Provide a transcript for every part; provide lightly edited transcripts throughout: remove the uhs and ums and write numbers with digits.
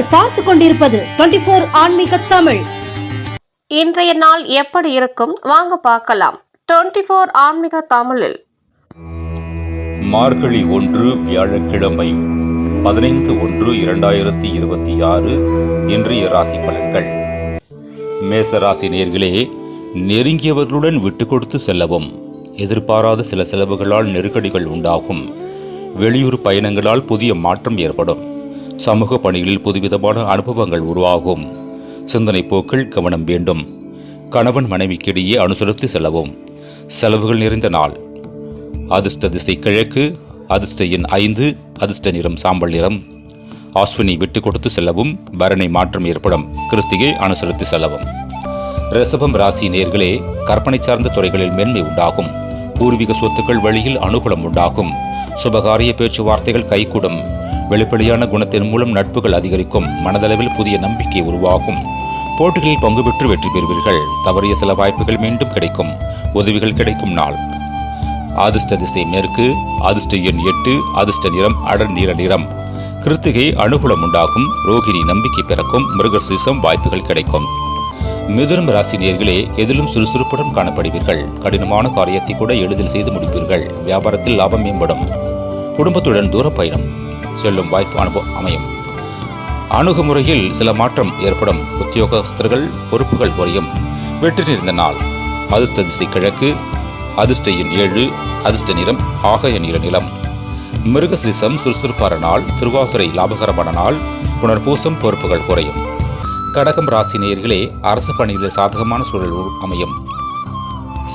நீங்கள் பார்த்து கொண்டிருப்பது 24 ஆன்மீக தமிழ். இன்றைய நாள் எப்படி இருக்கும் வாங்க பார்க்கலாம். 24 ஆன்மீக தமிழில் மார்கழி 1 வியாழக்கிழமை 15/1/2026 இன்றைய ராசி பலன்கள். மேசராசி நேயர்களே, நெருங்கியவர்களுடன் விட்டு கொடுத்து செல்லவும். எதிர்பாராத சில செலவுகளால் நெருக்கடிகள் உண்டாகும். வெளியூர் பயணங்களால் புதிய மாற்றம் ஏற்படும். சமூக பணிகளில் புதுவிதமான அனுபவங்கள் உருவாகும். சிந்தனை போக்கில் கவனம் வேண்டும். கணவன் மனைவிக்கிடையே அனுசரித்து செல்லவும். செலவுகள் நிறைந்த நாள். அதிர்ஷ்ட திசை கிழக்கு. அதிர்ஷ்ட எண் 5. அதிர்ஷ்ட நிறம் சாம்பல் நிறம். அஸ்வினி விட்டு கொடுத்து செல்லவும். பரணி மாற்றம் ஏற்படும். கிருத்திகை அனுசரித்து செல்லவும். ரிஷபம் ராசி நேயர்களே, கற்பனை சார்ந்த துறைகளில் மேன்மை உண்டாகும். பூர்வீக சொத்துக்கள் வழியில் அனுகூலம் உண்டாகும். சுபகாரிய பேச்சுவார்த்தைகள் கைகூடும். வெளிப்படையான குணத்தின் மூலம் நட்புகள் அதிகரிக்கும். மனதளவில் புதிய நம்பிக்கை உருவாகும். போட்டிகளில் பங்கு பெற்று வெற்றி பெறுவீர்கள். தவறிய சில வாய்ப்புகள் மீண்டும் கிடைக்கும். உதவிகள் கிடைக்கும் நாள். அதிர்ஷ்ட திசை மேற்கு. அதிர்ஷ்ட எண் 8. அதிர்ஷ்ட நிறம் அடர் நீல நிறம். கிருத்திகை அனுகூலம் உண்டாகும். ரோகிணி நம்பிக்கை பிறக்கும். மிருகசீரிஷம் வாய்ப்புகள் கிடைக்கும். மிதுனம் ராசி நேயர்களே, எதிலும் சுறுசுறுப்புடன் காணப்படுவீர்கள். கடினமான காரியத்தை கூட எளிதில் செய்து முடிப்பீர்கள். வியாபாரத்தில் லாபம் மேம்படும். குடும்பத்துடன் தூர பயணம் செல்லும் வாய்ப்பு அமையும். அணுகுமுறையில் சில மாற்றம் ஏற்படும். உத்தியோகஸ்தர்கள் பொறுப்புகள் குறையும். வெற்றி நிறைந்த நாள். அதிர்ஷ்ட திசை கிழக்கு. அதிர்ஷ்ட எண் 7. அதிர்ஷ்ட நிறம் ஆகாய நீல நிலம். மிருகசீரிஷம் சுறுசுறுப்பான நாள். திருவாதிரை லாபகரமான நாள். புனர்பூசம் பொறுப்புகள் குறையும். கடகம் ராசி நேயர்களே, அரசு பணியில் சாதகமான சூழல் அமையும்.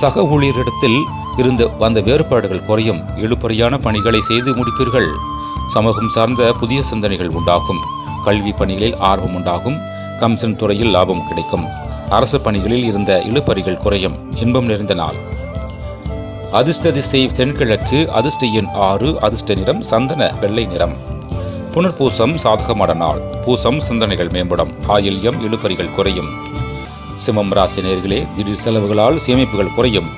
சக ஊழியரிடத்தில் இருந்து வந்த வேறுபாடுகள் குறையும். இழுபறியான பணிகளை செய்து முடிப்பீர்கள். சமூகம் சார்ந்த புதிய சிந்தனைகள் உண்டாகும். கல்வி பணிகளில் ஆர்வம் உண்டாகும். கமிஷன் துறையில் லாபம் கிடைக்கும். அரசு பணிகளில் இருந்த இழுபறிகள் குறையும். இன்பம் நிறைந்த நாள். அதிர்ஷ்ட திசை தென்கிழக்கு. அதிர்ஷ்ட எண் 6. அதிர்ஷ்ட நிறம் சந்தன வெள்ளை நிறம். புனர்பூசம் சாதகமான நாள். பூசம் சிந்தனைகள் மேம்படும். ஆயில்யம் இழுபறிகள் குறையும். சிம்மம் ராசி நேயர்களே, திடீர் செலவுகளால் சேமிப்புகள் குறையும்.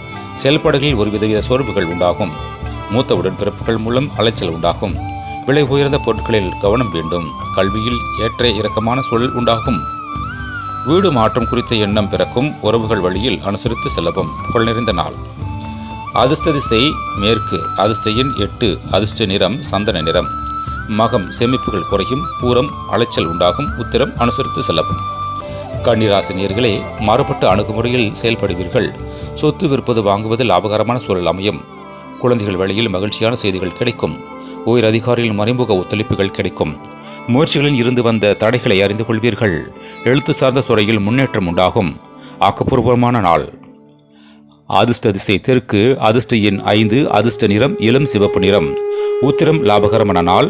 செயல்பாடுகளில் ஒருவித சோர்வுகள் உண்டாகும். மூத்த உடன்பிறப்புகள் மூலம் அலைச்சல் உண்டாகும். விலை உயர்ந்த பொருட்களில் கவனம் வேண்டும். கல்வியில் ஏற்ற இறக்கமான சூழல் உண்டாகும். வீடு மாற்றம் குறித்த எண்ணம் பிறக்கும். உறவுகள் வழியில் அனுசரித்து செல்லவும். புகழ் நிறைந்த நாள். அதிர்ஷ்ட திசை மேற்கு. அதிர்ஷ்ட எண் 8. அதிர்ஷ்ட நிறம் சந்தன நிறம். மகம் சேமிப்புகள் குறையும். பூரம் அலைச்சல் உண்டாகும். உத்திரம் அனுசரித்து செல்லவும். கன்னிராசி நேயர்களே, மாறுபட்ட அணுகுமுறையில் செயல்படுவீர்கள். சொத்து விற்பது வாங்குவது லாபகரமான சூழல் அமையும். குழந்தைகள் வழியில் மகிழ்ச்சியான செய்திகள் கிடைக்கும். உயர் அதிகாரிகளின் மறைமுக ஒத்துழைப்புகள் கிடைக்கும். முயற்சிகளில் இருந்து வந்த தடைகளை அறிந்து கொள்வீர்கள். எழுத்து சார்ந்த துறையில் முன்னேற்றம் உண்டாகும். ஆக்கப்பூர்வமான நாள். அதிர்ஷ்ட திசை தெற்கு. அதிர்ஷ்ட எண் 5. அதிர்ஷ்ட நிறம் இளம் சிவப்பு நிறம். உத்திரம் லாபகரமான நாள்.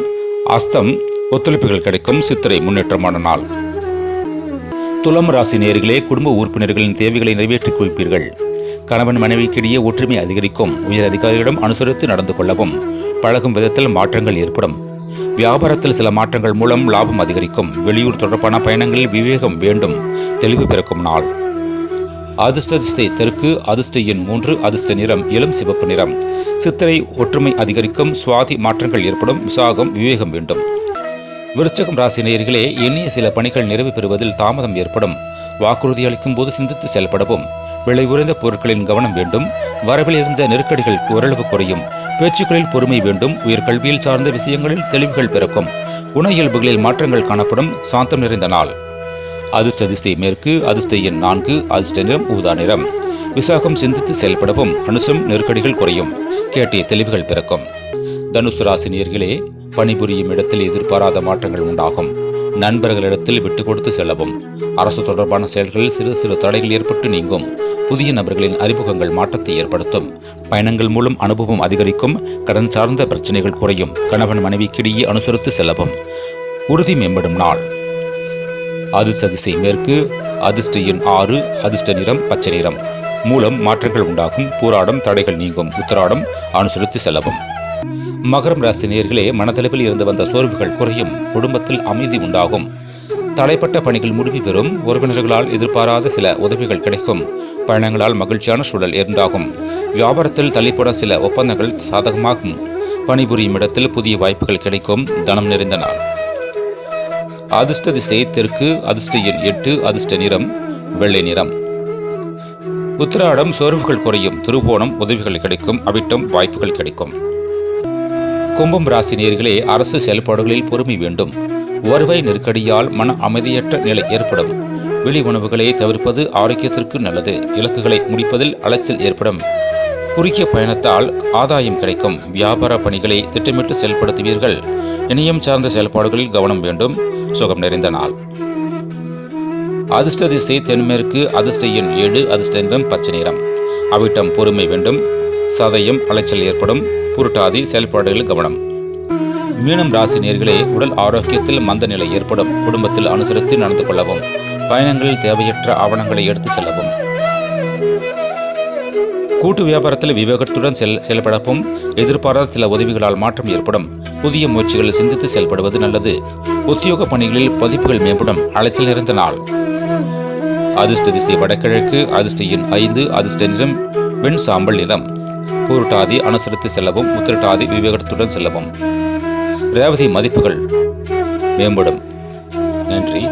அஸ்தம் ஒத்துழைப்புகள் கிடைக்கும். சித்திரை முன்னேற்றமான நாள். துலாம் ராசி நேயர்களே, குடும்ப உறுப்பினர்களின் தேவைகளை நிறைவேற்றிக் கொள்வீர்கள். கணவன் மனைவிக்கிடையே ஒற்றுமை அதிகரிக்கும். உயர் அதிகாரிகளிடம் அனுசரித்து நடந்து கொள்ளவும். பழகும் விதத்தில் மாற்றங்கள் ஏற்படும். வியாபாரத்தில் சில மாற்றங்கள் மூலம் லாபம் அதிகரிக்கும். வெளியூர் தொடர்பான பயணங்களில் விவேகம் வேண்டும். தெளிவு பிறக்கும் நாள். அதிர்ஷ்ட திசை தெற்கு. அதிர்ஷ்ட எண் 3. அதிர்ஷ்ட நிறம் இளம் சிவப்பு நிறம். சித்திரை ஒற்றுமை அதிகரிக்கும். சுவாதி மாற்றங்கள் ஏற்படும். விசாகம் விவேகம் வேண்டும். விருச்சிகம் ராசி நேயர்களே, எண்ணிய சில பணிகள் நிறைவு பெறுவதில் தாமதம் ஏற்படும். வாக்குறுதி அளிக்கும் போது சிந்தித்து செயல்படவும். விலை உயர்ந்த பொருட்களின் கவனம் வேண்டும். வரவில் இருந்த நெருக்கடிகள் ஓரளவு குறையும். பேச்சுக்களில் பொறுமை வேண்டும். உயர்கல்வியில் சார்ந்த விஷயங்களில் தெளிவுகள் பிறக்கும். குண இயல்புகளில் மாற்றங்கள் காணப்படும். சாந்தம் நிறைந்த நாள். அதிர்ஷ்ட திசை மேற்கு. அதிர்ஷ்ட எண் 4. அதிர்ஷ்ட நிறம் ஊதா நிறம். விசாகம் சிந்தித்து செயல்படவும். அனுசம் நெருக்கடிகள் குறையும். கேட்டிய தெளிவுகள் பிறக்கும். தனுசு ராசி நேயர்களே, பணிபுரியும் இடத்தில் எதிர்பாராத மாற்றங்கள் உண்டாகும். நண்பர்களிடத்தில் விட்டு கொடுத்து செல்லவும். அரசு தொடர்பான செயல்களில் சிறு சிறு தடைகள் ஏற்பட்டு நீங்கும். புதிய நபர்களின் அறிமுகங்கள் மாற்றத்தை ஏற்படுத்தும். பயணங்கள் மூலம் அனுபவம் அதிகரிக்கும். கடன் சார்ந்த பிரச்சனைகள் குறையும். கணவன் மனைவிக்கிடையே அனுசரித்து செல்லவும். உறுதி மேம்படும் நாள். அதிர்ஷ்ட திசை மேற்கு. அதிர்ஷ்ட எண் 6. அதிர்ஷ்ட நிறம் பச்சை நிறம். மூலம் மாற்றங்கள் உண்டாகும். பூராடம் தடைகள் நீங்கும். உத்திராடம் அனுசரித்து செல்லவும். மகரம் ராசி நேயர்களே, மனதளவில் இருந்து வந்த சோர்வுகள் குறையும். குடும்பத்தில் அமைதி உண்டாகும். தடைப்பட்ட பணிகள் முடிவு பெறும். உறவினர்களால் எதிர்பாராத சில உதவிகள் கிடைக்கும். பயணங்களால் மகிழ்ச்சியான சூழல் உண்டாகும். வியாபாரத்தில் தள்ளிப்பட சில ஒப்பந்தங்கள் சாதகமாகும். பணிபுரியும் இடத்தில் புதிய வாய்ப்புகள் கிடைக்கும். தனம் நிறைந்த நாள். அதிர்ஷ்ட திசை தெற்கு, அதிர்ஷ்ட எண் 8, அதிர்ஷ்ட நிறம் வெள்ளை நிறம். உத்திராடம் சோர்வுகள் குறையும், திருவோணம் உதவிகள் கிடைக்கும், அவிட்டம் வாய்ப்புகள் கிடைக்கும். கும்பம் ராசி நேயர்களே, அரசு செயல்பாடுகளில் பொறுமை வேண்டும். வருவாய் நெருக்கடியால் மன அமைதியற்ற நிலை ஏற்படும். வெளி உணவுகளை தவிர்ப்பது ஆரோக்கியத்திற்கு நல்லது. இலக்குகளை முடிப்பதில் அலைச்சல் ஏற்படும். குறுகிய பயணத்தால் ஆதாயம் கிடைக்கும். வியாபார பணிகளை திட்டமிட்டு செயல்படுத்துவீர்கள். இணையம் சார்ந்த செயல்பாடுகளில் கவனம் வேண்டும். சுகம் நிறைந்த நாள். அதிர்ஷ்ட திசை தென்மேற்கு, அதிர்ஷ்ட எண் 7, அதிர்ஷ்ட நிறம் பச்சை நிறம். அவிட்டம் பொறுமை வேண்டும். சதயம் அலைச்சல் ஏற்படும். புரட்டாதி செயல்பாடுகளில் கவனம். மீனம் ராசி நேயர்களே, உடல் ஆரோக்கியத்தில் மந்த நிலை ஏற்படும். குடும்பத்தில் அனுசரித்து நடந்து கொள்ளவும். பயணங்களில் தேவையற்ற ஆவணங்களை எடுத்து செல்லவும். கூட்டு வியாபாரத்தில் விவேகத்துடன் செயல்படவும். எதிர்பாராத சில உதவிகளால் மாற்றம் ஏற்படும். புதிய முயற்சிகளில் சிந்தித்து செயல்படுவது நல்லது. உத்தியோக பணிகளில் பதிப்புகள் மேம்படும். அலைச்சல் நிறைந்த நாள். அதிர்ஷ்ட திசை வடகிழக்கு, அதிர்ஷ்ட எண் 5, அதிர்ஷ்ட நிறம் வெண் சாம்பல் நிறம். பூரட்டாதி அனுசரித்து செல்லவும். உத்திரட்டாதி விவேகத்துடன் செல்லவும். ரேவதி மதிப்புகள் மேம்படும். நன்றி.